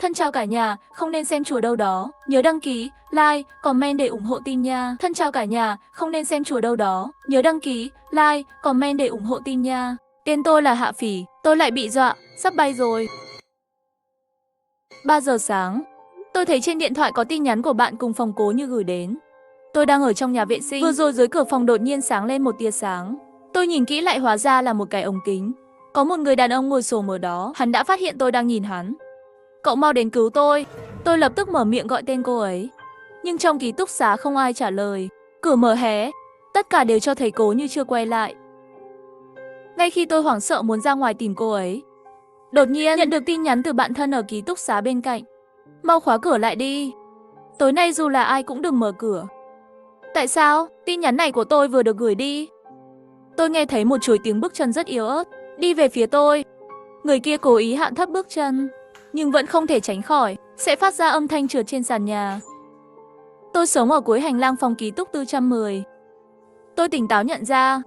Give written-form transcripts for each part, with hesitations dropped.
Thân chào cả nhà, không nên xem chùa đâu đó. Nhớ đăng ký, like, comment để ủng hộ tin nha. Thân chào cả nhà, không nên xem chùa đâu đó. Nhớ đăng ký, like, comment để ủng hộ tin nha. Tên tôi là Hạ Phỉ, tôi lại bị dọa, sắp bay rồi. 3 giờ sáng, tôi thấy trên điện thoại có tin nhắn của bạn cùng phòng Cố Như gửi đến. Tôi đang ở trong nhà vệ sinh, vừa rồi dưới cửa phòng đột nhiên sáng lên một tia sáng. Tôi nhìn kỹ lại hóa ra là một cái ống kính. Có một người đàn ông ngồi xổm ở đó, hắn đã phát hiện tôi đang nhìn hắn. Cậu mau đến cứu tôi. Tôi lập tức mở miệng gọi tên cô ấy. Nhưng trong ký túc xá không ai trả lời. Cửa mở hé, tất cả đều cho thấy Cố Như chưa quay lại. Ngay khi tôi hoảng sợ muốn ra ngoài tìm cô ấy, đột nhiên nhận được tin nhắn từ bạn thân ở ký túc xá bên cạnh. Mau khóa cửa lại đi. Tối nay dù là ai cũng đừng mở cửa. Tại sao? Tin nhắn này của tôi vừa được gửi đi. Tôi nghe thấy một chuỗi tiếng bước chân rất yếu ớt đi về phía tôi. Người kia cố ý hạ thấp bước chân, nhưng vẫn không thể tránh khỏi sẽ phát ra âm thanh trượt trên sàn nhà. Tôi sống ở cuối hành lang phòng ký túc 410. Tôi tỉnh táo nhận ra,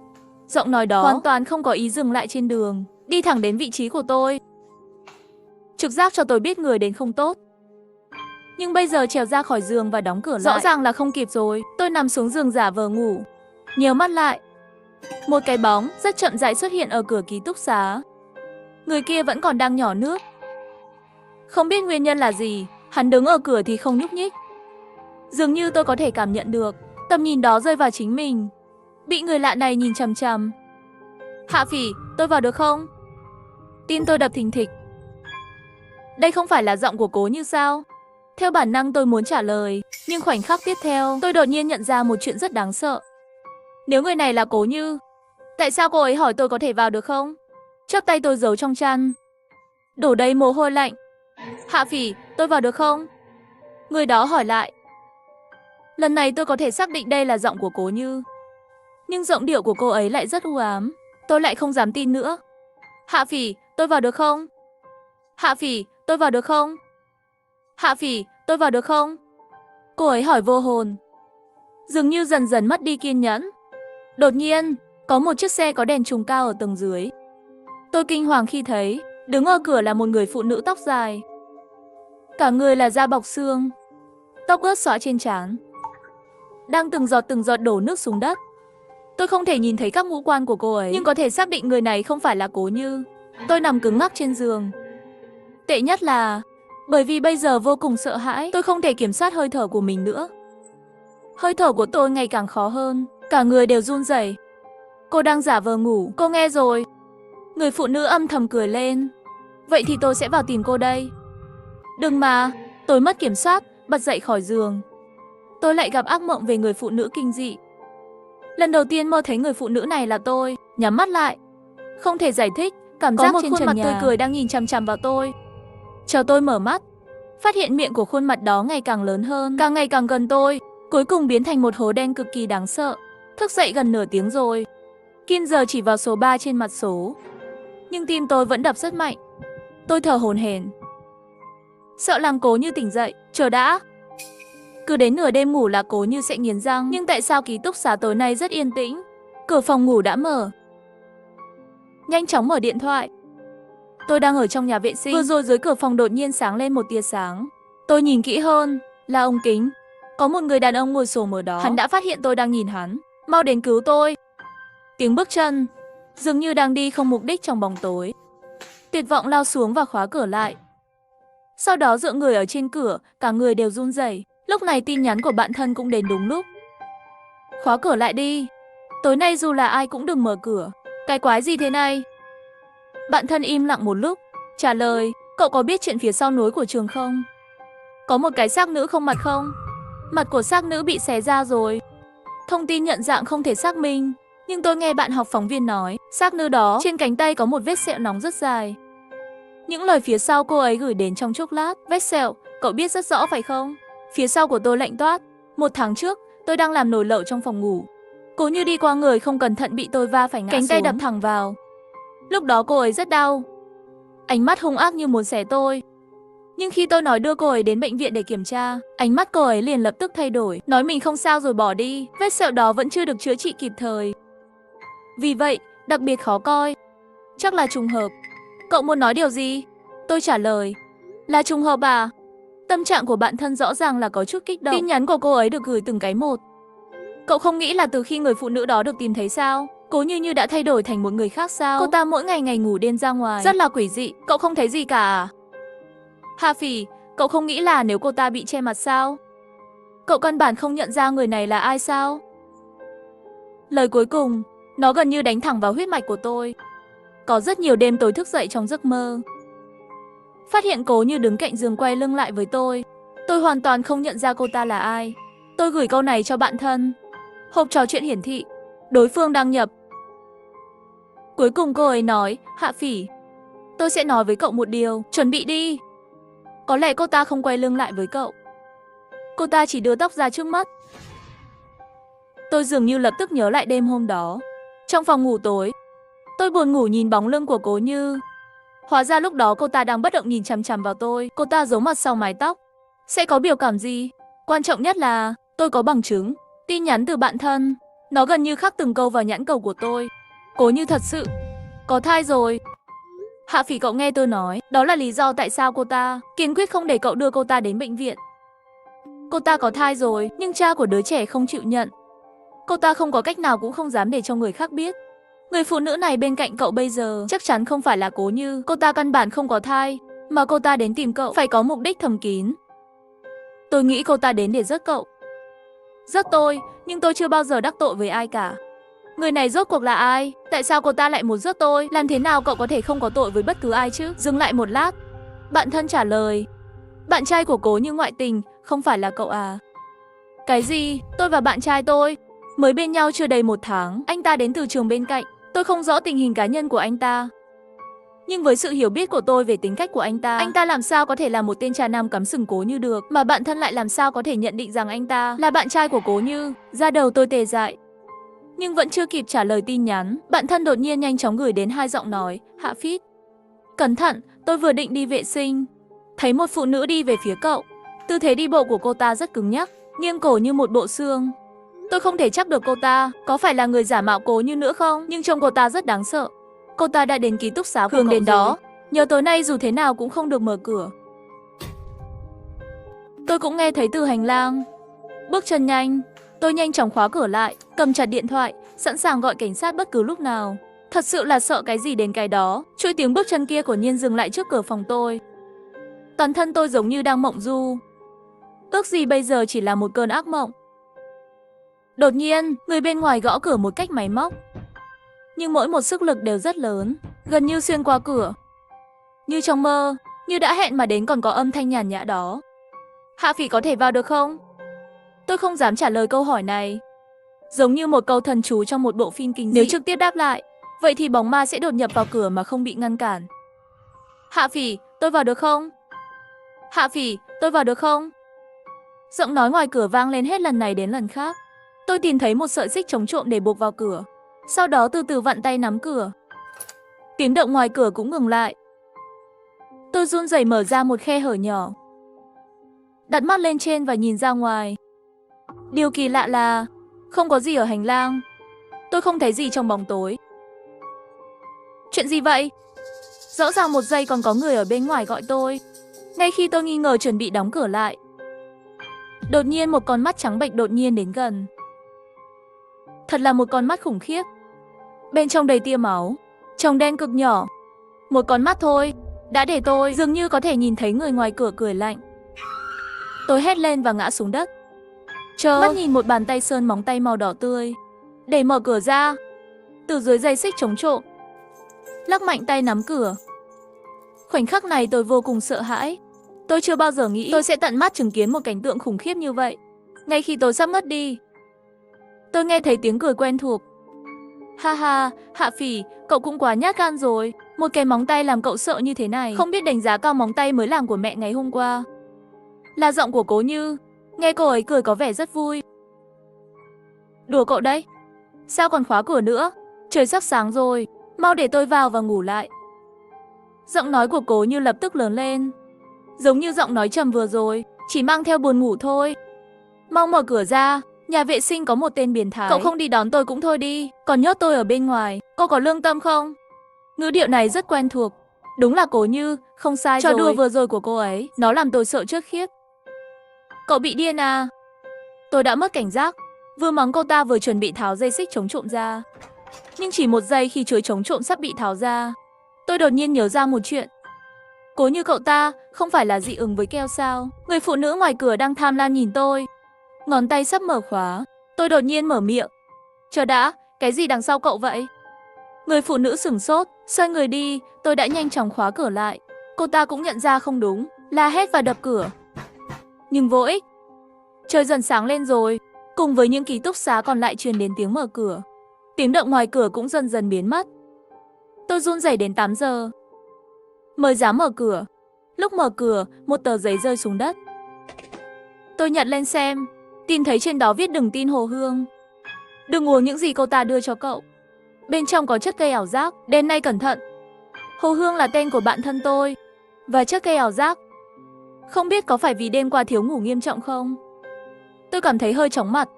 giọng nói đó hoàn toàn không có ý dừng lại trên đường, đi thẳng đến vị trí của tôi. Trực giác cho tôi biết người đến không tốt. Nhưng bây giờ trèo ra khỏi giường và đóng cửa lại, rõ ràng là không kịp rồi. Tôi nằm xuống giường giả vờ ngủ, nheo mắt lại. Một cái bóng rất chậm rãi xuất hiện ở cửa ký túc xá. Người kia vẫn còn đang nhỏ nước. Không biết nguyên nhân là gì, hắn đứng ở cửa thì không nhúc nhích. Dường như tôi có thể cảm nhận được tầm nhìn đó rơi vào chính mình. Bị người lạ này nhìn chằm chằm. Hạ Phỉ, tôi vào được không? Tim tôi đập thình thịch. Đây không phải là giọng của Cố Như sao? Theo bản năng tôi muốn trả lời, nhưng khoảnh khắc tiếp theo tôi đột nhiên nhận ra một chuyện rất đáng sợ. Nếu người này là Cố Như, tại sao cô ấy hỏi tôi có thể vào được không? Chóp tay tôi giấu trong chăn, đổ đầy mồ hôi lạnh. Hạ Phỉ, tôi vào được không? Người đó hỏi lại. Lần này tôi có thể xác định đây là giọng của Cố Như, nhưng giọng điệu của cô ấy lại rất u ám. Tôi lại không dám tin nữa. Hạ Phỉ, tôi vào được không? Hạ Phỉ, tôi vào được không? Hạ Phỉ, tôi vào được không? Cô ấy hỏi vô hồn, dường như dần dần mất đi kiên nhẫn. Đột nhiên, có một chiếc xe có đèn trùng cao ở tầng dưới. Tôi kinh hoàng khi thấy, đứng ở cửa là một người phụ nữ tóc dài. Cả người là da bọc xương, tóc ướt xõa trên trán, đang từng giọt đổ nước xuống đất. Tôi không thể nhìn thấy các ngũ quan của cô ấy, nhưng có thể xác định người này không phải là Cố Như. Tôi nằm cứng ngắc trên giường. Tệ nhất là, bởi vì bây giờ vô cùng sợ hãi, tôi không thể kiểm soát hơi thở của mình nữa. Hơi thở của tôi ngày càng khó hơn, cả người đều run rẩy. Cô đang giả vờ ngủ, cô nghe rồi. Người phụ nữ âm thầm cười lên. Vậy thì tôi sẽ vào tìm cô đây. Đừng mà, tôi mất kiểm soát, bật dậy khỏi giường. Tôi lại gặp ác mộng về người phụ nữ kinh dị. Lần đầu tiên mơ thấy người phụ nữ này là tôi, nhắm mắt lại. Không thể giải thích, cảm giác trên khuôn mặt tươi cười đang nhìn chằm chằm vào tôi. Chờ tôi mở mắt, phát hiện miệng của khuôn mặt đó ngày càng lớn hơn, càng ngày càng gần tôi, cuối cùng biến thành một hố đen cực kỳ đáng sợ. Thức dậy gần nửa tiếng rồi. Kim giờ chỉ vào số 3 trên mặt số, nhưng tim tôi vẫn đập rất mạnh. Tôi thở hổn hển, sợ làm Cố Như tỉnh dậy. Chờ đã. Cứ đến nửa đêm ngủ là Cố Như sẽ nghiến răng. Nhưng tại sao ký túc xá tối nay rất yên tĩnh? Cửa phòng ngủ đã mở. Nhanh chóng mở điện thoại. Tôi đang ở trong nhà vệ sinh. Vừa rồi dưới cửa phòng đột nhiên sáng lên một tia sáng. Tôi nhìn kỹ hơn, là ống kính. Có một người đàn ông ngồi xổm ở đó. Hắn đã phát hiện tôi đang nhìn hắn. Mau đến cứu tôi. Tiếng bước chân, dường như đang đi không mục đích trong bóng tối. Tuyệt vọng lao xuống và khóa cửa lại. Sau đó dựa người ở trên cửa, cả người đều run rẩy. Lúc này tin nhắn của bạn thân cũng đến đúng lúc. Khóa cửa lại đi. Tối nay dù là ai cũng đừng mở cửa. Cái quái gì thế này? Bạn thân im lặng một lúc, trả lời, cậu có biết chuyện phía sau núi của trường không? Có một cái xác nữ không mặt không? Mặt của xác nữ bị xé ra rồi. Thông tin nhận dạng không thể xác minh, nhưng tôi nghe bạn học phóng viên nói, xác nữ đó trên cánh tay có một vết sẹo nóng rất dài. Những lời phía sau cô ấy gửi đến trong chốc lát. Vết sẹo, cậu biết rất rõ phải không? Phía sau của tôi lạnh toát. 1 tháng trước, tôi đang làm nồi lẩu trong phòng ngủ. Cố Như đi qua người không cẩn thận bị tôi va phải ngã xuống. Cánh tay đập thẳng vào. Lúc đó cô ấy rất đau. Ánh mắt hung ác như muốn xé tôi. Nhưng khi tôi nói đưa cô ấy đến bệnh viện để kiểm tra, ánh mắt cô ấy liền lập tức thay đổi, nói mình không sao rồi bỏ đi. Vết sẹo đó vẫn chưa được chữa trị kịp thời, vì vậy đặc biệt khó coi. Chắc là trùng hợp. Cậu muốn nói điều gì? Tôi trả lời. Là trùng hợp à? Tâm trạng của bạn thân rõ ràng là có chút kích động. Tin nhắn của cô ấy được gửi từng cái một. Cậu không nghĩ là từ khi người phụ nữ đó được tìm thấy sao, Cố Như Như đã thay đổi thành một người khác sao? Cô ta mỗi ngày ngày ngủ đêm ra ngoài, rất là quỷ dị. Cậu không thấy gì cả à? Hà Phỉ, cậu không nghĩ là nếu cô ta bị che mặt sao? Cậu căn bản không nhận ra người này là ai sao? Lời cuối cùng, nó gần như đánh thẳng vào huyết mạch của tôi. Có rất nhiều đêm tôi thức dậy trong giấc mơ, phát hiện Cố Như đứng cạnh giường quay lưng lại với tôi. Tôi hoàn toàn không nhận ra cô ta là ai. Tôi gửi câu này cho bạn thân. Hộp trò chuyện hiển thị đối phương đăng nhập. Cuối cùng cô ấy nói, Hạ Phỉ, tôi sẽ nói với cậu một điều, chuẩn bị đi. Có lẽ cô ta không quay lưng lại với cậu. Cô ta chỉ đưa tóc ra trước mắt. Tôi dường như lập tức nhớ lại đêm hôm đó. Trong phòng ngủ tối, tôi buồn ngủ nhìn bóng lưng của Cố Như. Hóa ra lúc đó cô ta đang bất động nhìn chằm chằm vào tôi. Cô ta giấu mặt sau mái tóc. Sẽ có biểu cảm gì? Quan trọng nhất là tôi có bằng chứng. Tin nhắn từ bạn thân. Nó gần như khắc từng câu vào nhãn cầu của tôi. Cố Như thật sự có thai rồi. Hạ Phỉ, cậu nghe tôi nói, đó là lý do tại sao cô ta kiên quyết không để cậu đưa cô ta đến bệnh viện. Cô ta có thai rồi, nhưng cha của đứa trẻ không chịu nhận. Cô ta không có cách nào cũng không dám để cho người khác biết. Người phụ nữ này bên cạnh cậu bây giờ chắc chắn không phải là Cố Như. Cô ta căn bản không có thai, mà cô ta đến tìm cậu phải có mục đích thầm kín. Tôi nghĩ cô ta đến để giết cậu. Giết tôi, nhưng tôi chưa bao giờ đắc tội với ai cả. Người này rốt cuộc là ai? Tại sao cô ta lại muốn giết tôi? Làm thế nào cậu có thể không có tội với bất cứ ai chứ? Dừng lại một lát, bạn thân trả lời. Bạn trai của Cố Như ngoại tình, không phải là cậu à? Cái gì? Tôi và bạn trai tôi mới bên nhau chưa đầy 1 tháng. Anh ta đến từ trường bên cạnh. Tôi không rõ tình hình cá nhân của anh ta, nhưng với sự hiểu biết của tôi về tính cách của anh ta làm sao có thể là một tên trà nam cắm sừng Cố Như được. Mà bạn thân lại làm sao có thể nhận định rằng anh ta là bạn trai của Cố Như. Da đầu tôi tê dại. Nhưng vẫn chưa kịp trả lời tin nhắn, bạn thân đột nhiên nhanh chóng gửi đến 2 giọng nói, Hạ Phít. Cẩn thận, tôi vừa định đi vệ sinh, thấy một phụ nữ đi về phía cậu. Tư thế đi bộ của cô ta rất cứng nhắc, nghiêng cổ như một bộ xương. Tôi không thể chắc được cô ta có phải là người giả mạo Cố Như nữa không, nhưng trông cô ta rất đáng sợ. Cô ta đã đến ký túc xá của cậu đến đó, nhờ tối nay dù thế nào cũng không được mở cửa. Tôi cũng nghe thấy từ hành lang. Bước chân nhanh, tôi nhanh chóng khóa cửa lại, cầm chặt điện thoại, sẵn sàng gọi cảnh sát bất cứ lúc nào. Thật sự là sợ cái gì đến cái đó. Chuỗi tiếng bước chân kia của Nhiên dừng lại trước cửa phòng tôi. Toàn thân tôi giống như đang mộng du. Ước gì bây giờ chỉ là một cơn ác mộng. Đột nhiên, người bên ngoài gõ cửa một cách máy móc. Nhưng mỗi một sức lực đều rất lớn, gần như xuyên qua cửa. Như trong mơ, như đã hẹn mà đến còn có âm thanh nhàn nhã đó. Hạ Phỉ, có thể vào được không? Tôi không dám trả lời câu hỏi này. Giống như một câu thần chú trong một bộ phim kinh dị. Nếu trực tiếp đáp lại, vậy thì bóng ma sẽ đột nhập vào cửa mà không bị ngăn cản. Hạ Phỉ, tôi vào được không? Hạ Phỉ, tôi vào được không? Giọng nói ngoài cửa vang lên hết lần này đến lần khác. Tôi tìm thấy một sợi xích chống trộm để buộc vào cửa. Sau đó từ từ vặn tay nắm cửa. Tiếng động ngoài cửa cũng ngừng lại. Tôi run rẩy mở ra một khe hở nhỏ, đặt mắt lên trên và nhìn ra ngoài. Điều kỳ lạ là không có gì ở hành lang. Tôi không thấy gì trong bóng tối. Chuyện gì vậy? Rõ ràng một giây còn có người ở bên ngoài gọi tôi. Ngay khi tôi nghi ngờ chuẩn bị đóng cửa lại, đột nhiên một con mắt trắng bệch đột nhiên đến gần. Thật là một con mắt khủng khiếp. Bên trong đầy tia máu, tròng đen cực nhỏ. Một con mắt thôi đã để tôi dường như có thể nhìn thấy người ngoài cửa cười lạnh. Tôi hét lên và ngã xuống đất. Mắt nhìn một bàn tay sơn móng tay màu đỏ tươi để mở cửa ra. Từ dưới dây xích chống trộm, lắc mạnh tay nắm cửa. Khoảnh khắc này tôi vô cùng sợ hãi. Tôi chưa bao giờ nghĩ tôi sẽ tận mắt chứng kiến một cảnh tượng khủng khiếp như vậy. Ngay khi tôi sắp ngất đi, tôi nghe thấy tiếng cười quen thuộc. Ha ha, Hạ Phỉ, cậu cũng quá nhát gan rồi. Một cái móng tay làm cậu sợ như thế này. Không biết đánh giá cao móng tay mới làm của mẹ ngày hôm qua. Là giọng của Cố Như. Nghe cô ấy cười có vẻ rất vui. Đùa cậu đấy. Sao còn khóa cửa nữa? Trời sắp sáng rồi, mau để tôi vào và ngủ lại. Giọng nói của Cố Như lập tức lớn lên, giống như giọng nói trầm vừa rồi, chỉ mang theo buồn ngủ thôi. Mau mở cửa ra, nhà vệ sinh có một tên biến thái. Cậu không đi đón tôi cũng thôi đi, còn nhốt tôi ở bên ngoài. Cô có lương tâm không? Ngữ điệu này rất quen thuộc. Đúng là Cố Như, không sai rồi. Trò đùa vừa rồi của cô ấy, nó làm tôi sợ chết khiếp. Cậu bị điên à? Tôi đã mất cảnh giác, vừa mắng cô ta vừa chuẩn bị tháo dây xích chống trộm ra. Nhưng chỉ một giây khi chuỗi chống trộm sắp bị tháo ra, tôi đột nhiên nhớ ra một chuyện. Cố Như cậu ta không phải là dị ứng với keo sao? Người phụ nữ ngoài cửa đang tham lam nhìn tôi, ngón tay sắp mở khóa. Tôi đột nhiên mở miệng. Chờ đã, cái gì đằng sau cậu vậy? Người phụ nữ sửng sốt, xoay người đi, tôi đã nhanh chóng khóa cửa lại. Cô ta cũng nhận ra không đúng, la hét và đập cửa. Nhưng vô ích. Trời dần sáng lên rồi, cùng với những ký túc xá còn lại truyền đến tiếng mở cửa. Tiếng động ngoài cửa cũng dần dần biến mất. Tôi run rẩy đến 8 giờ mới dám mở cửa. Lúc mở cửa, một tờ giấy rơi xuống đất. Tôi nhặt lên xem, tin thấy trên đó viết đừng tin Hồ Hương. Đừng uống những gì cô ta đưa cho cậu. Bên trong có chất gây ảo giác, đêm nay cẩn thận. Hồ Hương là tên của bạn thân tôi. Và chất gây ảo giác. Không biết có phải vì đêm qua thiếu ngủ nghiêm trọng không? Tôi cảm thấy hơi chóng mặt.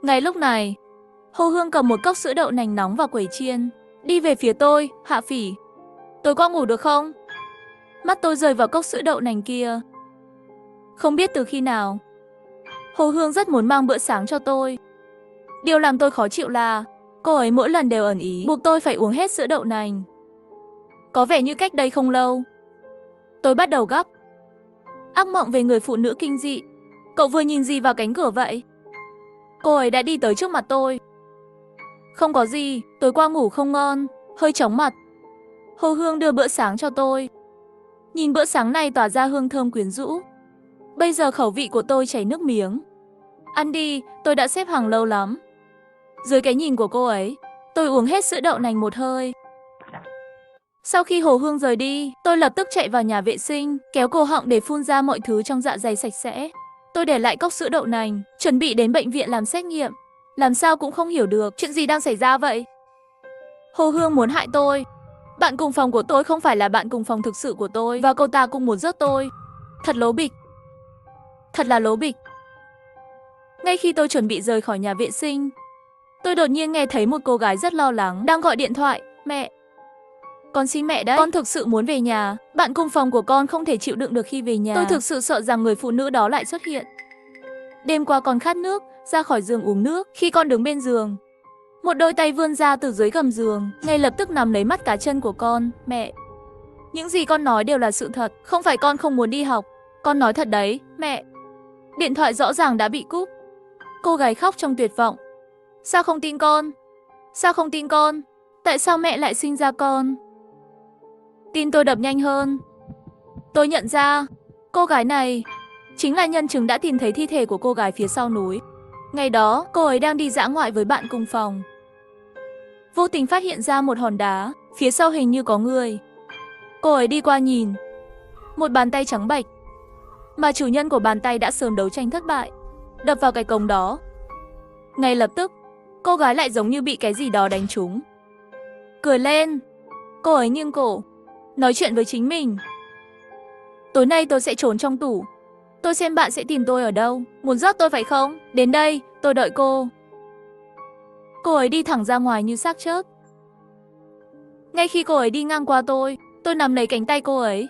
Ngay lúc này, Hồ Hương cầm một cốc sữa đậu nành nóng và quẩy chiên, đi về phía tôi. Hạ Phỉ, tôi có ngủ được không? Mắt tôi rơi vào cốc sữa đậu nành kia. Không biết từ khi nào, Hồ Hương rất muốn mang bữa sáng cho tôi. Điều làm tôi khó chịu là cô ấy mỗi lần đều ẩn ý buộc tôi phải uống hết sữa đậu nành. Có vẻ như cách đây không lâu, tôi bắt đầu gấp. Ác mộng về người phụ nữ kinh dị. Cậu vừa nhìn gì vào cánh cửa vậy? Cô ấy đã đi tới trước mặt tôi. Không có gì, tối qua ngủ không ngon, hơi chóng mặt. Hồ Hương đưa bữa sáng cho tôi. Nhìn bữa sáng này tỏa ra hương thơm quyến rũ. Bây giờ khẩu vị của tôi chảy nước miếng. Ăn đi, tôi đã xếp hàng lâu lắm. Dưới cái nhìn của cô ấy, tôi uống hết sữa đậu nành một hơi. Sau khi Hồ Hương rời đi, tôi lập tức chạy vào nhà vệ sinh, kéo cổ họng để phun ra mọi thứ trong dạ dày sạch sẽ. Tôi để lại cốc sữa đậu nành, chuẩn bị đến bệnh viện làm xét nghiệm. Làm sao cũng không hiểu được chuyện gì đang xảy ra vậy. Hồ Hương muốn hại tôi. Bạn cùng phòng của tôi không phải là bạn cùng phòng thực sự của tôi, và cô ta cũng muốn giết tôi. Thật lố bịch. Thật là lố bịch. Ngay khi tôi chuẩn bị rời khỏi nhà vệ sinh, tôi đột nhiên nghe thấy một cô gái rất lo lắng đang gọi điện thoại. Mẹ, con xin mẹ đấy, con thực sự muốn về nhà. Bạn cùng phòng của con không thể chịu đựng được khi về nhà. Tôi thực sự sợ rằng người phụ nữ đó lại xuất hiện. Đêm qua con khát nước, ra khỏi giường uống nước. Khi con đứng bên giường, một đôi tay vươn ra từ dưới gầm giường, ngay lập tức nắm lấy mắt cá chân của con. Mẹ, những gì con nói đều là sự thật. Không phải con không muốn đi học. Con nói thật đấy, mẹ. Điện thoại rõ ràng đã bị cúp. Cô gái khóc trong tuyệt vọng. Sao không tin con? Sao không tin con? Tại sao mẹ lại sinh ra con? Tim tôi đập nhanh hơn. Tôi nhận ra, cô gái này chính là nhân chứng đã tìm thấy thi thể của cô gái phía sau núi. Ngày đó, cô ấy đang đi dã ngoại với bạn cùng phòng. Vô tình phát hiện ra một hòn đá, phía sau hình như có người. Cô ấy đi qua nhìn. Một bàn tay trắng bệch, mà chủ nhân của bàn tay đã sớm đấu tranh thất bại, đập vào cái cống đó. Ngay lập tức, cô gái lại giống như bị cái gì đó đánh trúng. Cười lên. Cô ấy nghiêng cổ, nói chuyện với chính mình. Tối nay tôi sẽ trốn trong tủ. Tôi xem bạn sẽ tìm tôi ở đâu. Muốn giết tôi phải không? Đến đây, tôi đợi cô. Cô ấy đi thẳng ra ngoài như xác chết. Ngay khi cô ấy đi ngang qua tôi nắm lấy cánh tay cô ấy.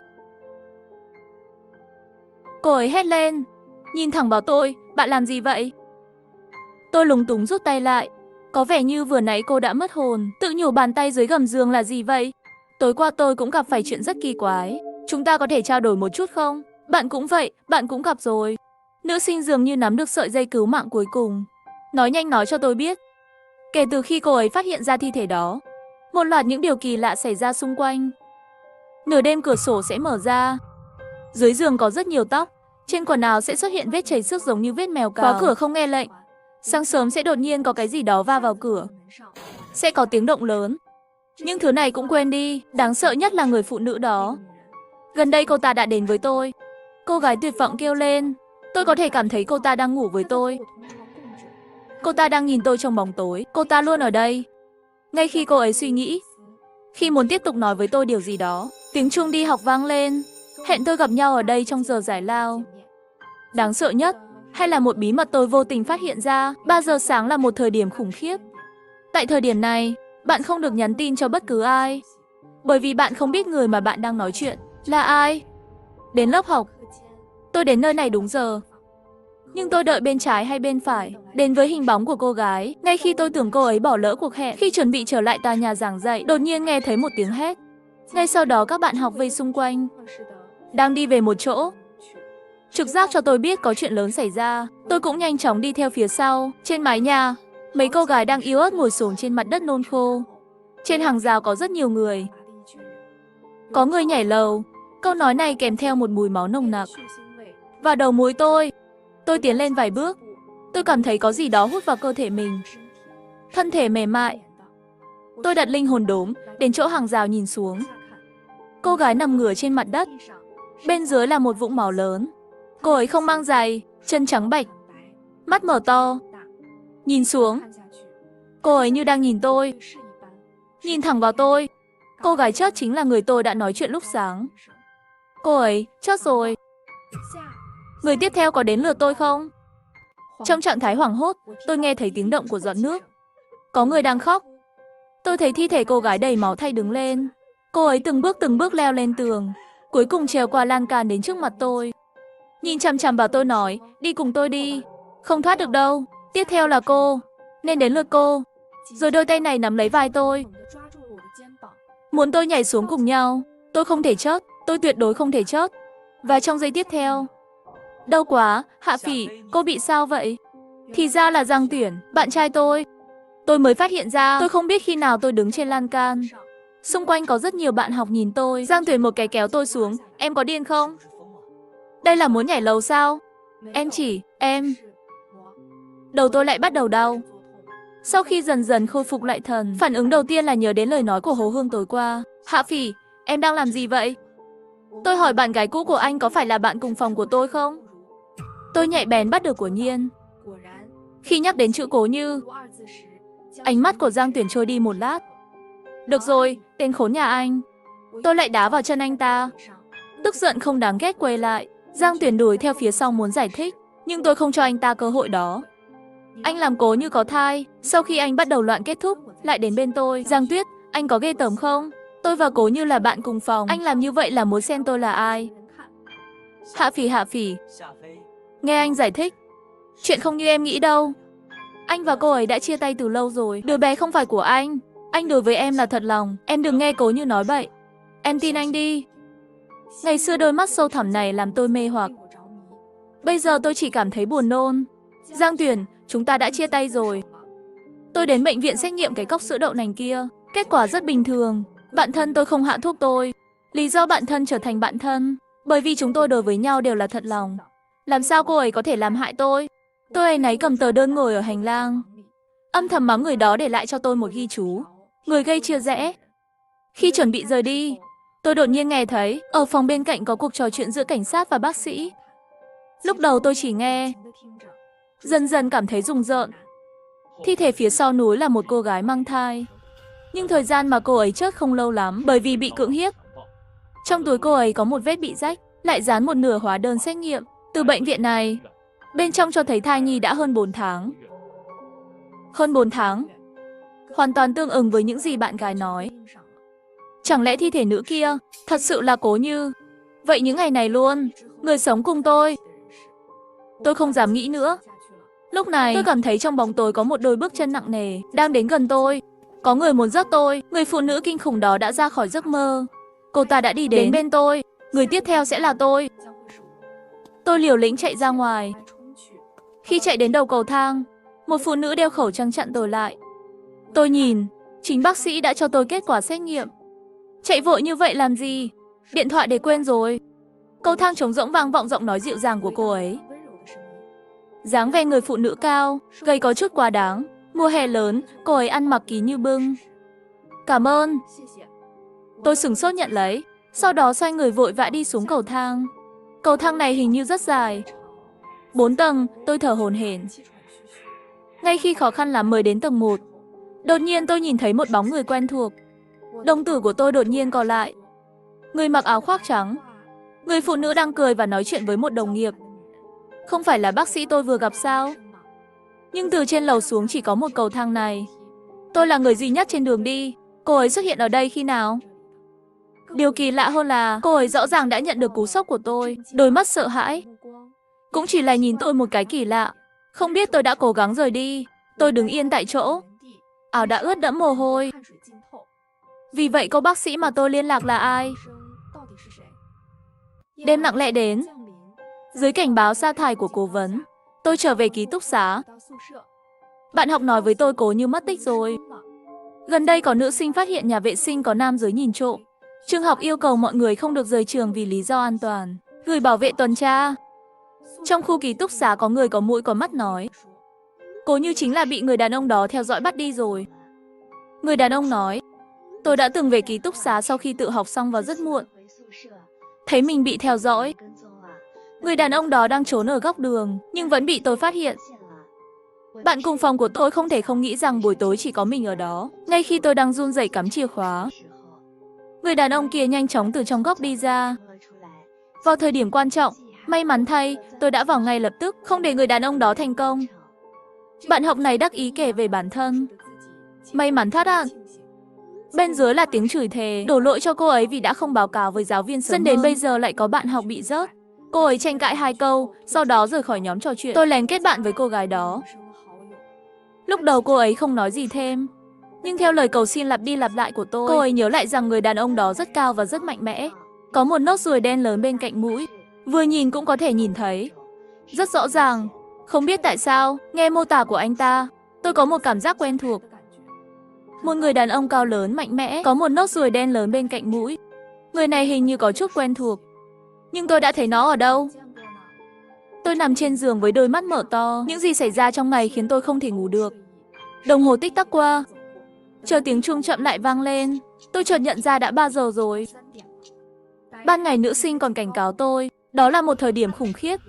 Cô ấy hét lên, nhìn thẳng vào tôi. Bạn làm gì vậy? Tôi lúng túng rút tay lại. Có vẻ như vừa nãy cô đã mất hồn. Tự nhủ bàn tay dưới gầm giường là gì vậy? Tối qua tôi cũng gặp phải chuyện rất kỳ quái. Chúng ta có thể trao đổi một chút không? Bạn cũng vậy, bạn cũng gặp rồi. Nữ sinh dường như nắm được sợi dây cứu mạng cuối cùng. Nói nhanh nói cho tôi biết. Kể từ khi cô ấy phát hiện ra thi thể đó, một loạt những điều kỳ lạ xảy ra xung quanh. Nửa đêm cửa sổ sẽ mở ra. Dưới giường có rất nhiều tóc. Trên quần áo sẽ xuất hiện vết chảy xước giống như vết mèo cào. Khóa cửa không nghe lệnh. Sáng sớm sẽ đột nhiên có cái gì đó va vào cửa. Sẽ có tiếng động lớn. Nhưng thứ này cũng quên đi. Đáng sợ nhất là người phụ nữ đó. Gần đây cô ta đã đến với tôi. Cô gái tuyệt vọng kêu lên. Tôi có thể cảm thấy cô ta đang ngủ với tôi. Cô ta đang nhìn tôi trong bóng tối. Cô ta luôn ở đây. Ngay khi cô ấy suy nghĩ, khi muốn tiếp tục nói với tôi điều gì đó, tiếng chuông đi học vang lên. Hẹn tôi gặp nhau ở đây trong giờ giải lao. Đáng sợ nhất, hay là một bí mật tôi vô tình phát hiện ra. 3 giờ sáng là một thời điểm khủng khiếp. Tại thời điểm này, bạn không được nhắn tin cho bất cứ ai. bởi vì bạn không biết người mà bạn đang nói chuyện là ai. Đến lớp học. Tôi đến nơi này đúng giờ. Nhưng tôi đợi bên trái hay bên phải, đến với hình bóng của cô gái. Ngay khi tôi tưởng cô ấy bỏ lỡ cuộc hẹn, khi chuẩn bị trở lại tòa nhà giảng dạy, đột nhiên nghe thấy một tiếng hét. Ngay sau đó các bạn học vây xung quanh, đang đi về một chỗ. Trực giác cho tôi biết có chuyện lớn xảy ra. Tôi cũng nhanh chóng đi theo phía sau. Trên mái nhà, mấy cô gái đang yếu ớt ngồi xổm trên mặt đất nôn khô. Trên hàng rào có rất nhiều người. Có người nhảy lầu. Câu nói này kèm theo một mùi máu nồng nặc vào đầu mũi tôi. Tôi tiến lên vài bước. Tôi cảm thấy có gì đó hút vào cơ thể mình. Thân thể mềm mại. Tôi đặt linh hồn đốm đến chỗ hàng rào nhìn xuống. Cô gái nằm ngửa trên mặt đất. Bên dưới là một vũng máu lớn. Cô ấy không mang giày, chân trắng bạch, mắt mở to. Nhìn xuống. Cô ấy như đang nhìn tôi. Nhìn thẳng vào tôi. Cô gái chớt chính là người tôi đã nói chuyện lúc sáng. Cô ấy, chớt rồi. Người tiếp theo có đến lượt tôi không? Trong trạng thái hoảng hốt, tôi nghe thấy tiếng động của giọt nước. Có người đang khóc. Tôi thấy thi thể cô gái đầy máu thay đứng lên. Cô ấy từng bước leo lên tường, cuối cùng trèo qua lan can đến trước mặt tôi. Nhìn chằm chằm vào tôi nói, đi cùng tôi đi. Không thoát được đâu. Tiếp theo là cô. Nên đến lượt cô. Rồi đôi tay này nắm lấy vai tôi. Muốn tôi nhảy xuống cùng nhau. Tôi không thể chớt. Tôi tuyệt đối không thể chớt. Và trong giây tiếp theo. Đau quá, Hạ Phỉ, cô bị sao vậy? Thì ra là Giang Tuyển, bạn trai tôi. Tôi mới phát hiện ra, tôi không biết khi nào tôi đứng trên lan can. Xung quanh có rất nhiều bạn học nhìn tôi. Giang Tuyển một cái kéo tôi xuống. Em có điên không? Đây là muốn nhảy lầu sao? Em. Đầu tôi lại bắt đầu đau. Sau khi dần dần khôi phục lại thần, phản ứng đầu tiên là nhớ đến lời nói của Hồ Hương tối qua. Hạ Phỉ, em đang làm gì vậy? Tôi hỏi bạn gái cũ của anh có phải là bạn cùng phòng của tôi không? Tôi nhạy bén bắt được của Nhiên. Khi nhắc đến chữ Cố Như, ánh mắt của Giang Tuyển trôi đi một lát. Được rồi, tên khốn nhà anh. Tôi lại đá vào chân anh ta. Tức giận không đáng ghét quay lại. Giang Tuyển đuổi theo phía sau muốn giải thích, nhưng tôi không cho anh ta cơ hội đó. Anh làm Cố Như có thai. Sau khi anh bắt đầu loạn kết thúc, lại đến bên tôi. Giang Tuyết, anh có ghê tởm không? Tôi và Cố Như là bạn cùng phòng. Anh làm như vậy là muốn xem tôi là ai? Hạ Phỉ. Nghe anh giải thích. Chuyện không như em nghĩ đâu. Anh và cô ấy đã chia tay từ lâu rồi. Đứa bé không phải của anh. Anh đối với em là thật lòng. Em đừng nghe Cố Như nói bậy. Em tin anh đi. Ngày xưa đôi mắt sâu thẳm này làm tôi mê hoặc. Bây giờ tôi chỉ cảm thấy buồn nôn. Giang Tuyển, chúng ta đã chia tay rồi. Tôi đến bệnh viện xét nghiệm cái cốc sữa đậu nành kia. Kết quả rất bình thường. Bạn thân tôi không hạ thuốc tôi. Lý do bạn thân trở thành bạn thân, bởi vì chúng tôi đối với nhau đều là thật lòng. Làm sao cô ấy có thể làm hại tôi? Tôi áy náy cầm tờ đơn ngồi ở hành lang. Âm thầm mắng người đó để lại cho tôi một ghi chú. Người gây chia rẽ. Khi chuẩn bị rời đi, tôi đột nhiên nghe thấy ở phòng bên cạnh có cuộc trò chuyện giữa cảnh sát và bác sĩ. Lúc đầu tôi chỉ nghe, dần dần cảm thấy rùng rợn. Thi thể phía sau núi là một cô gái mang thai. Nhưng thời gian mà cô ấy chết không lâu lắm bởi vì bị cưỡng hiếp. Trong túi cô ấy có một vết bị rách, lại dán một nửa hóa đơn xét nghiệm từ bệnh viện này. Bên trong cho thấy thai nhi đã hơn 4 tháng. Hơn 4 tháng. Hoàn toàn tương ứng với những gì bạn gái nói. Chẳng lẽ thi thể nữ kia thật sự là Cố Như? Vậy những ngày này luôn, người sống cùng tôi. Tôi không dám nghĩ nữa. Lúc này tôi cảm thấy trong bóng tối có một đôi bước chân nặng nề đang đến gần tôi. Có người muốn giết tôi. Người phụ nữ kinh khủng đó đã ra khỏi giấc mơ. Cô ta đã đi đến bên tôi. Người tiếp theo sẽ là tôi. Tôi liều lĩnh chạy ra ngoài. Khi chạy đến đầu cầu thang, một phụ nữ đeo khẩu trang chặn tôi lại. Tôi nhìn, chính bác sĩ đã cho tôi kết quả xét nghiệm. Chạy vội như vậy làm gì? Điện thoại để quên rồi. Cầu thang trống rỗng vang vọng giọng nói dịu dàng của cô ấy. Dáng vẻ người phụ nữ cao, gầy có chút quá đáng. Mùa hè lớn, cô ấy ăn mặc kín như bưng. Cảm ơn. Tôi sửng sốt nhận lấy, sau đó xoay người vội vã đi xuống cầu thang. Cầu thang này hình như rất dài. 4 tầng, tôi thở hổn hển. Ngay khi khó khăn lắm mới đến tầng 1, đột nhiên tôi nhìn thấy một bóng người quen thuộc. Đồng tử của tôi đột nhiên co lại. Người mặc áo khoác trắng. Người phụ nữ đang cười và nói chuyện với một đồng nghiệp. Không phải là bác sĩ tôi vừa gặp sao? Nhưng từ trên lầu xuống chỉ có một cầu thang này. Tôi là người duy nhất trên đường đi. Cô ấy xuất hiện ở đây khi nào? Điều kỳ lạ hơn là cô ấy rõ ràng đã nhận được cú sốc của tôi. Đôi mắt sợ hãi. Cũng chỉ là nhìn tôi một cái kỳ lạ. Không biết tôi đã cố gắng rời đi. Tôi đứng yên tại chỗ. Áo đã ướt đẫm mồ hôi. Vì vậy cô bác sĩ mà tôi liên lạc là ai? Đêm lặng lẽ đến. Dưới cảnh báo sa thải của cố vấn, tôi trở về ký túc xá. Bạn học nói với tôi Cố Như mất tích rồi. Gần đây có nữ sinh phát hiện nhà vệ sinh có nam giới nhìn trộm. Trường học yêu cầu mọi người không được rời trường vì lý do an toàn. Gửi bảo vệ tuần tra. Trong khu ký túc xá có người có mũi có mắt nói. Cố Như chính là bị người đàn ông đó theo dõi bắt đi rồi. Người đàn ông nói. Tôi đã từng về ký túc xá sau khi tự học xong vào rất muộn. Thấy mình bị theo dõi. Người đàn ông đó đang trốn ở góc đường, nhưng vẫn bị tôi phát hiện. Bạn cùng phòng của tôi không thể không nghĩ rằng buổi tối chỉ có mình ở đó. Ngay khi tôi đang run rẩy cắm chìa khóa, người đàn ông kia nhanh chóng từ trong góc đi ra. Vào thời điểm quan trọng, may mắn thay, tôi đã vào ngay lập tức, không để người đàn ông đó thành công. Bạn học này đắc ý kể về bản thân. May mắn thoát ạ. Bên dưới là tiếng chửi thề, đổ lỗi cho cô ấy vì đã không báo cáo với giáo viên sớm dẫn đến bây giờ lại có bạn học bị rớt. Cô ấy tranh cãi 2 câu, sau đó rời khỏi nhóm trò chuyện. Tôi lén kết bạn với cô gái đó. Lúc đầu cô ấy không nói gì thêm. Nhưng theo lời cầu xin lặp đi lặp lại của tôi, cô ấy nhớ lại rằng người đàn ông đó rất cao và rất mạnh mẽ. Có một nốt ruồi đen lớn bên cạnh mũi. Vừa nhìn cũng có thể nhìn thấy. Rất rõ ràng. Không biết tại sao, nghe mô tả của anh ta, tôi có một cảm giác quen thuộc. Một người đàn ông cao lớn mạnh mẽ, có một nốt ruồi đen lớn bên cạnh mũi. Người này hình như có chút quen thuộc. Nhưng tôi đã thấy nó ở đâu? Tôi nằm trên giường với đôi mắt mở to. Những gì xảy ra trong ngày khiến tôi không thể ngủ được. Đồng hồ tích tắc qua. Chờ tiếng chuông chậm lại vang lên. Tôi chợt nhận ra đã 3 giờ rồi. Ban ngày nữ sinh còn cảnh cáo tôi. Đó là một thời điểm khủng khiếp.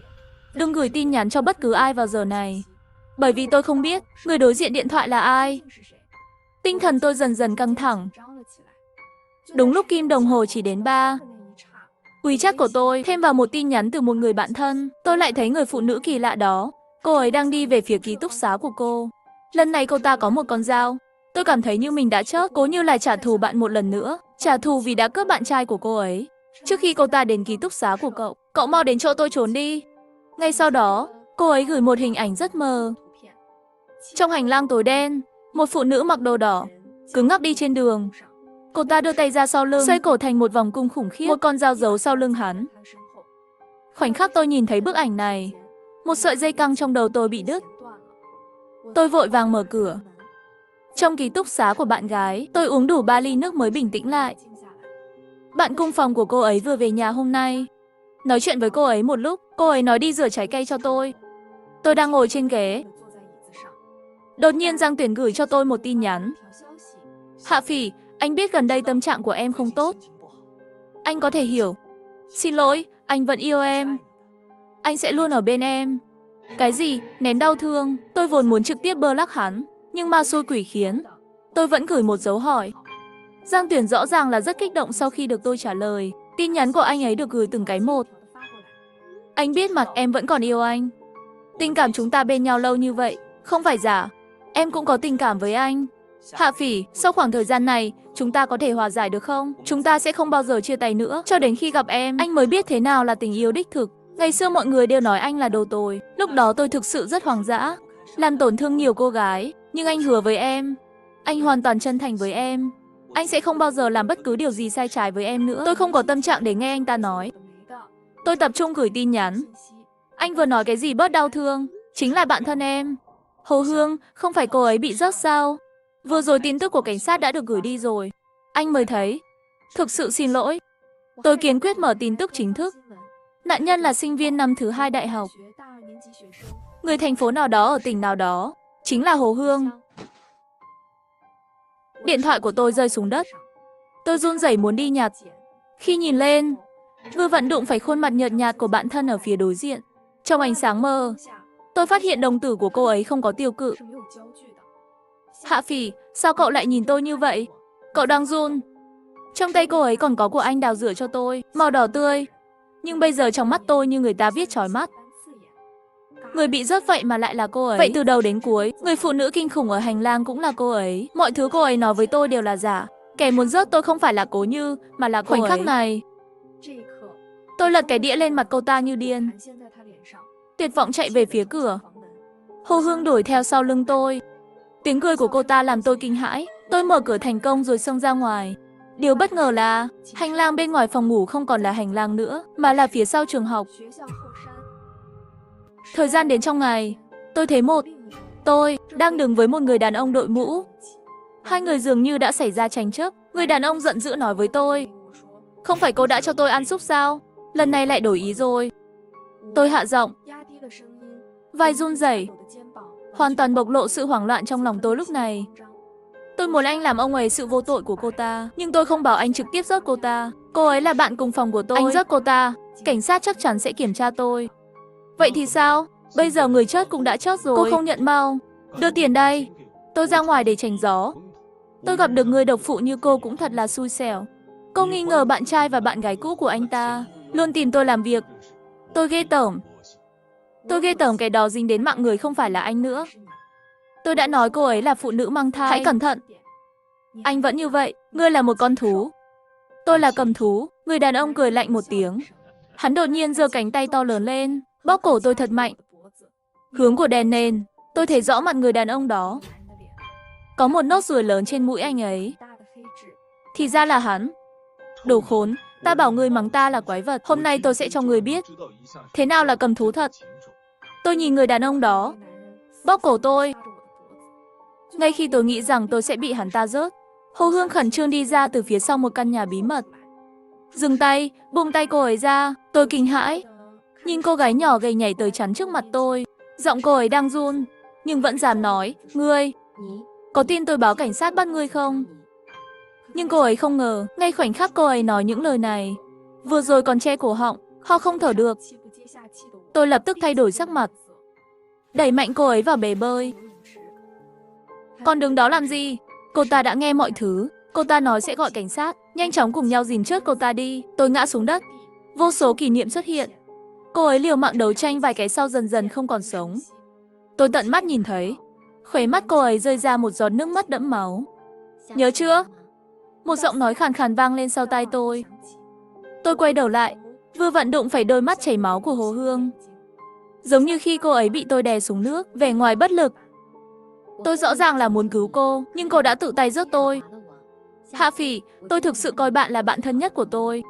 Đừng gửi tin nhắn cho bất cứ ai vào giờ này. Bởi vì tôi không biết người đối diện điện thoại là ai. Tinh thần tôi dần dần căng thẳng. Đúng lúc kim đồng hồ chỉ đến 3. WeChat của tôi thêm vào một tin nhắn từ một người bạn thân. Tôi lại thấy người phụ nữ kỳ lạ đó. Cô ấy đang đi về phía ký túc xá của cô. Lần này cô ta có một con dao. Tôi cảm thấy như mình đã chết. Cố Như là trả thù bạn một lần nữa. Trả thù vì đã cướp bạn trai của cô ấy. Trước khi cô ta đến ký túc xá của cậu, cậu mau đến chỗ tôi trốn đi. Ngay sau đó, cô ấy gửi một hình ảnh rất mờ. Trong hành lang tối đen, một phụ nữ mặc đồ đỏ, cứng ngắc đi trên đường. Cô ta đưa tay ra sau lưng, xoay cổ thành một vòng cung khủng khiếp, một con dao giấu sau lưng hắn. Khoảnh khắc tôi nhìn thấy bức ảnh này, một sợi dây căng trong đầu tôi bị đứt. Tôi vội vàng mở cửa. Trong ký túc xá của bạn gái, tôi uống đủ 3 ly nước mới bình tĩnh lại. Bạn cùng phòng của cô ấy vừa về nhà hôm nay. Nói chuyện với cô ấy một lúc, cô ấy nói đi rửa trái cây cho tôi. Tôi đang ngồi trên ghế. Đột nhiên Giang Tuyển gửi cho tôi một tin nhắn. Hạ Phỉ, anh biết gần đây tâm trạng của em không tốt. Anh có thể hiểu. Xin lỗi, anh vẫn yêu em. Anh sẽ luôn ở bên em. Cái gì? Nén đau thương. Tôi vốn muốn trực tiếp block hắn, nhưng ma xui quỷ khiến. Tôi vẫn gửi một dấu hỏi. Giang Tuyển rõ ràng là rất kích động sau khi được tôi trả lời. Tin nhắn của anh ấy được gửi từng cái một. Anh biết mặt em vẫn còn yêu anh. Tình cảm chúng ta bên nhau lâu như vậy, không phải giả. Em cũng có tình cảm với anh. Hạ Phỉ, sau khoảng thời gian này, chúng ta có thể hòa giải được không? Chúng ta sẽ không bao giờ chia tay nữa. Cho đến khi gặp em, anh mới biết thế nào là tình yêu đích thực. Ngày xưa mọi người đều nói anh là đồ tồi. Lúc đó tôi thực sự rất hoang dã, làm tổn thương nhiều cô gái. Nhưng anh hứa với em, anh hoàn toàn chân thành với em. Anh sẽ không bao giờ làm bất cứ điều gì sai trái với em nữa. Tôi không có tâm trạng để nghe anh ta nói. Tôi tập trung gửi tin nhắn. Anh vừa nói cái gì bớt đau thương? Chính là bạn thân em. Hồ Hương, không phải cô ấy bị rớt sao? Vừa rồi tin tức của cảnh sát đã được gửi đi rồi. Anh mới thấy. Thực sự xin lỗi. Tôi kiên quyết mở tin tức chính thức. Nạn nhân là sinh viên năm thứ 2 đại học. Người thành phố nào đó ở tỉnh nào đó. Chính là Hồ Hương. Điện thoại của tôi rơi xuống đất. Tôi run rẩy muốn đi nhặt. Khi nhìn lên, vừa vặn đụng phải khuôn mặt nhợt nhạt của bạn thân ở phía đối diện. Trong ánh sáng mờ, tôi phát hiện đồng tử của cô ấy không có tiêu cự. Hạ Phỉ, sao cậu lại nhìn tôi như vậy? Cậu đang run. Trong tay cô ấy còn có của anh đào rửa cho tôi, màu đỏ tươi. Nhưng bây giờ trong mắt tôi như người ta viết chói mắt. Người bị rớt vậy mà lại là cô ấy. Vậy từ đầu đến cuối, người phụ nữ kinh khủng ở hành lang cũng là cô ấy. Mọi thứ cô ấy nói với tôi đều là giả. Kẻ muốn rớt tôi không phải là Cố Như, mà là khoảnh khắc này. Tôi lật cái đĩa lên mặt cô ta như điên. Tuyệt vọng chạy về phía cửa. Hồ Hương đuổi theo sau lưng tôi. Tiếng cười của cô ta làm tôi kinh hãi. Tôi mở cửa thành công rồi xông ra ngoài. Điều bất ngờ là hành lang bên ngoài phòng ngủ không còn là hành lang nữa, mà là phía sau trường học. Thời gian đến trong ngày, tôi thấy tôi đang đứng với một người đàn ông đội mũ. Hai người dường như đã xảy ra tranh chấp. Người đàn ông giận dữ nói với tôi: "Không phải cô đã cho tôi ăn súp sao? Lần này lại đổi ý rồi." Tôi hạ giọng, vai run rẩy, hoàn toàn bộc lộ sự hoảng loạn trong lòng tôi lúc này. Tôi muốn anh làm ông ấy sự vô tội của cô ta, nhưng tôi không bảo anh trực tiếp rớt cô ta. Cô ấy là bạn cùng phòng của tôi. Anh rớt cô ta, cảnh sát chắc chắn sẽ kiểm tra tôi. Vậy thì sao? Bây giờ người chết cũng đã chết rồi. Cô không nhận mau. Đưa tiền đây. Tôi ra ngoài để tránh gió. Tôi gặp được người độc phụ như cô cũng thật là xui xẻo. Cô nghi ngờ bạn trai và bạn gái cũ của anh ta, luôn tìm tôi làm việc. Tôi ghê tởm. Tôi ghê tởm cái đó dính đến mạng người không phải là anh nữa. Tôi đã nói cô ấy là phụ nữ mang thai. Hãy cẩn thận. Anh vẫn như vậy. Ngươi là một con thú. Tôi là cầm thú. Người đàn ông cười lạnh một tiếng. Hắn đột nhiên giơ cánh tay to lớn lên, bóp cổ tôi thật mạnh. Hướng của đèn nền, tôi thấy rõ mặt người đàn ông đó. Có một nốt ruồi lớn trên mũi anh ấy. Thì ra là hắn. Đồ khốn, ta bảo ngươi mắng ta là quái vật. Hôm nay tôi sẽ cho ngươi biết thế nào là cầm thú thật. Tôi nhìn người đàn ông đó, bóp cổ tôi. Ngay khi tôi nghĩ rằng tôi sẽ bị hắn ta rớt, Hồ Hương khẩn trương đi ra từ phía sau một căn nhà bí mật. Dừng tay, buông tay cô ấy ra. Tôi kinh hãi, nhìn cô gái nhỏ gầy nhảy tới chắn trước mặt tôi. Giọng cô ấy đang run, nhưng vẫn dám nói: "Ngươi, có tin tôi báo cảnh sát bắt ngươi không?" Nhưng cô ấy không ngờ, ngay khoảnh khắc cô ấy nói những lời này, vừa rồi còn che cổ họng, ho không thở được. Tôi lập tức thay đổi sắc mặt, đẩy mạnh cô ấy vào bể bơi. "Còn đứng đó làm gì?" Cô ta đã nghe mọi thứ. Cô ta nói sẽ gọi cảnh sát. Nhanh chóng cùng nhau dìm chết cô ta đi. Tôi ngã xuống đất. Vô số kỷ niệm xuất hiện. Cô ấy liều mạng đấu tranh vài cái sau dần dần không còn sống. Tôi tận mắt nhìn thấy khóe mắt cô ấy rơi ra một giọt nước mắt đẫm máu. "Nhớ chưa?" Một giọng nói khàn khàn vang lên sau tai tôi. Tôi quay đầu lại, vừa vặn đụng phải đôi mắt chảy máu của Hồ Hương. Giống như khi cô ấy bị tôi đè xuống nước, vẻ ngoài bất lực. Tôi rõ ràng là muốn cứu cô, nhưng cô đã tự tay rớt tôi. Hạ Phỉ, tôi thực sự coi bạn là bạn thân nhất của tôi.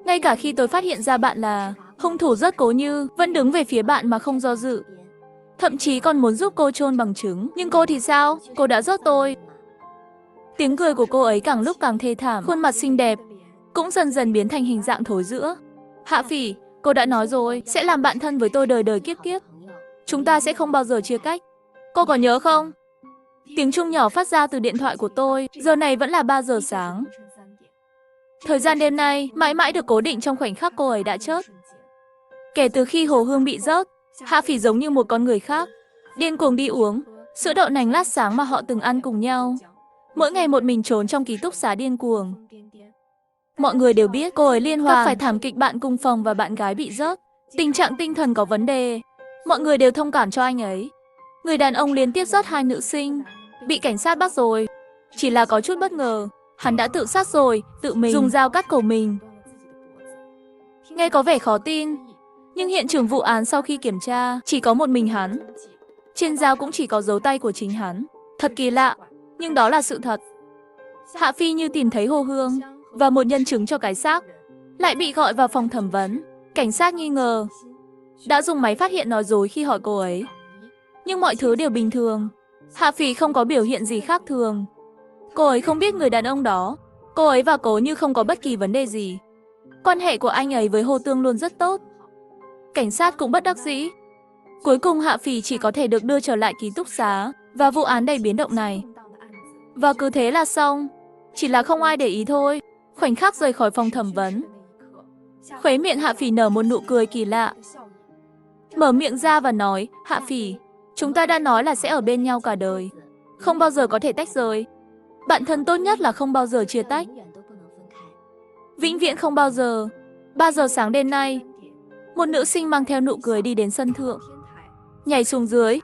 Ngay cả khi tôi phát hiện ra bạn là hung thủ rớt Cố Như, vẫn đứng về phía bạn mà không do dự. Thậm chí còn muốn giúp cô chôn bằng chứng. Nhưng cô thì sao? Cô đã rớt tôi. Tiếng cười của cô ấy càng lúc càng thê thảm, khuôn mặt xinh đẹp cũng dần dần biến thành hình dạng thối rữa. "Hạ Phỉ, cô đã nói rồi, sẽ làm bạn thân với tôi đời đời kiếp kiếp. Chúng ta sẽ không bao giờ chia cách. Cô có nhớ không?" Tiếng chuông nhỏ phát ra từ điện thoại của tôi. Giờ này vẫn là 3 giờ sáng. Thời gian đêm nay mãi mãi được cố định trong khoảnh khắc cô ấy đã chết. Kể từ khi Hồ Hương bị rớt, Hạ Phỉ giống như một con người khác, điên cuồng đi uống sữa đậu nành lát sáng mà họ từng ăn cùng nhau. Mỗi ngày một mình trốn trong ký túc xá điên cuồng. Mọi người đều biết cô ấy liên hoàn phải thảm kịch bạn cùng phòng và bạn gái bị rớt. Tình trạng tinh thần có vấn đề. Mọi người đều thông cảm cho anh ấy. Người đàn ông liên tiếp rớt 2 nữ sinh, bị cảnh sát bắt rồi. Chỉ là có chút bất ngờ, hắn đã tự sát rồi, tự mình dùng dao cắt cổ mình. Nghe có vẻ khó tin, nhưng hiện trường vụ án sau khi kiểm tra, chỉ có một mình hắn. Trên dao cũng chỉ có dấu tay của chính hắn. Thật kỳ lạ, nhưng đó là sự thật. Hạ Phi như tìm thấy Hồ Hương và một nhân chứng cho cái xác, lại bị gọi vào phòng thẩm vấn. Cảnh sát nghi ngờ, đã dùng máy phát hiện nói dối khi hỏi cô ấy. Nhưng mọi thứ đều bình thường. Hạ Phỉ không có biểu hiện gì khác thường. Cô ấy không biết người đàn ông đó. Cô ấy và Cố Như không có bất kỳ vấn đề gì. Quan hệ của anh ấy với Hồ Tương luôn rất tốt. Cảnh sát cũng bất đắc dĩ. Cuối cùng Hạ Phỉ chỉ có thể được đưa trở lại ký túc xá và vụ án đầy biến động này. Và cứ thế là xong. Chỉ là không ai để ý thôi. Khoảnh khắc rời khỏi phòng thẩm vấn, khóe miệng Hạ Phỉ nở một nụ cười kỳ lạ. Mở miệng ra và nói: "Hạ Phỉ, chúng ta đã nói là sẽ ở bên nhau cả đời, không bao giờ có thể tách rời. Bạn thân tốt nhất là không bao giờ chia tách. Vĩnh viễn không bao giờ." 3 giờ sáng đêm nay, một nữ sinh mang theo nụ cười đi đến sân thượng, nhảy xuống dưới,